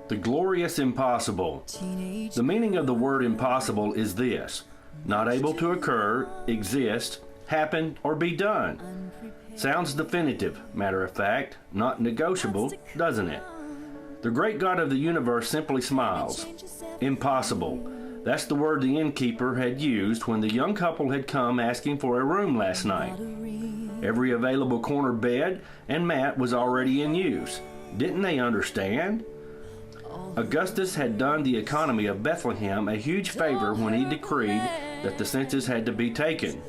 The glorious impossible. The meaning of the word impossible is this: not able to occur, exist, happen, or be done. Sounds definitive, matter of fact, not negotiable, doesn't it? The great God of the universe simply smiles. Impossible. That's the word the innkeeper had used when the young couple had come asking for a room last night. Every available corner bed and mat was already in use. Didn't they understand? Augustus had done the economy of Bethlehem a huge favor when he decreed that the census had to be taken.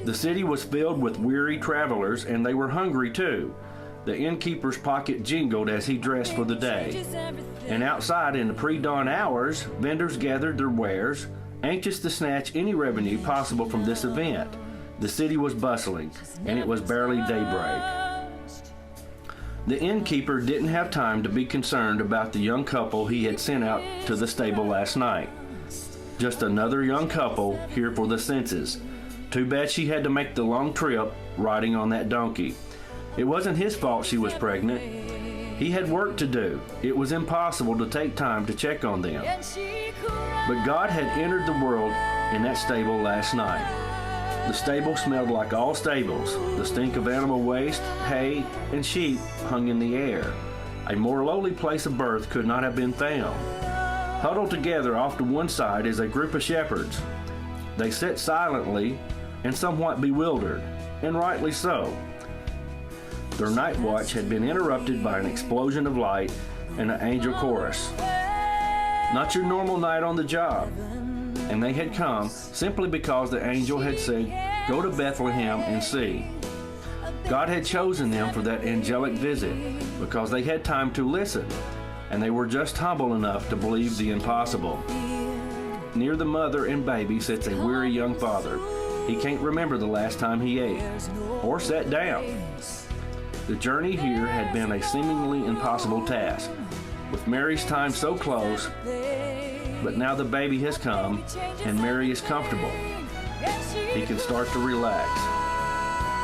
The city was filled with weary travelers, and they were hungry too. The innkeeper's pocket jingled as he dressed for the day. And outside in the pre-dawn hours, vendors gathered their wares, anxious to snatch any revenue possible from this event. The city was bustling, and it was barely daybreak. The innkeeper didn't have time to be concerned about the young couple he had sent out to the stable last night. Just another young couple here for the census. Too bad she had to make the long trip riding on that donkey. It wasn't his fault she was pregnant. He had work to do. It was impossible to take time to check on them. But God had entered the world in that stable last night. The stable smelled like all stables. The stink of animal waste, hay, and sheep hung in the air. A more lowly place of birth could not have been found. Huddled together off to one side is a group of shepherds. They sat silently and somewhat bewildered, and rightly so. Their night watch had been interrupted by an explosion of light and an angel chorus. Not your normal night on the job. And they had come simply because the angel had said, "Go to Bethlehem and see." God had chosen them for that angelic visit because they had time to listen, and they were just humble enough to believe the impossible. Near the mother and baby sits a weary young father. He can't remember the last time he ate or sat down. The journey here had been a seemingly impossible task, with Mary's time so close. But now the baby has come, and Mary is comfortable. He can start to relax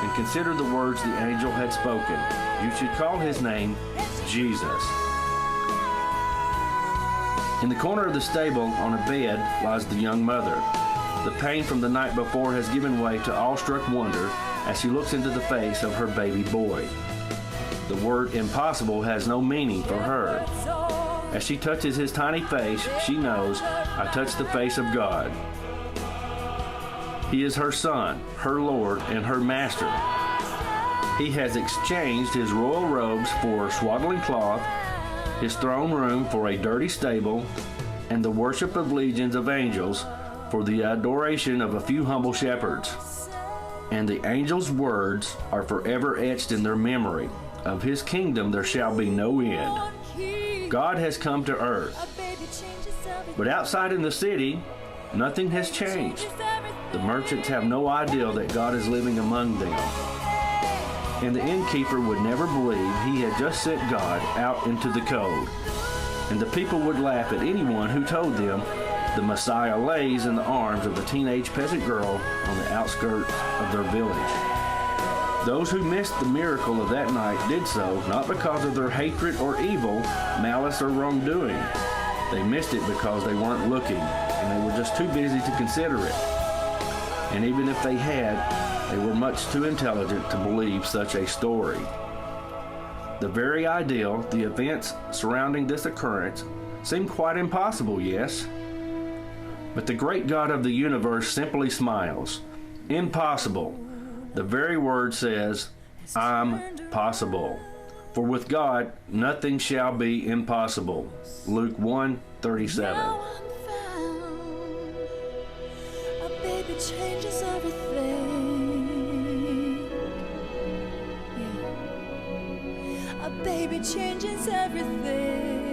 and consider the words the angel had spoken. You should call his name Jesus. In the corner of the stable, on a bed, lies the young mother. The pain from the night before has given way to awestruck wonder as she looks into the face of her baby boy. The word impossible has no meaning for her. As she touches his tiny face, she knows, I touch the face of God. He is her son, her Lord, and her master. He has exchanged his royal robes for swaddling cloth, his throne room for a dirty stable, and the worship of legions of angels for the adoration of a few humble shepherds. And the angels' words are forever etched in their memory. Of his kingdom there shall be no end. God has come to earth. But outside in the city, nothing has changed. The merchants have no idea that God is living among them. And the innkeeper would never believe he had just sent God out into the cold. And the people would laugh at anyone who told them the Messiah lays in the arms of a teenage peasant girl on the outskirts of their village. Those who missed the miracle of that night did so not because of their hatred or evil, malice or wrongdoing. They missed it because they weren't looking, and they were just too busy to consider it. And even if they had, they were much too intelligent to believe such a story. The very ideal, the events surrounding this occurrence, seemed quite impossible, yes? But the great God of the universe simply smiles. Impossible. The very word says, I'm possible. For with God, nothing shall be impossible. Luke 1:37. A baby changes everything. Yeah. A baby changes everything.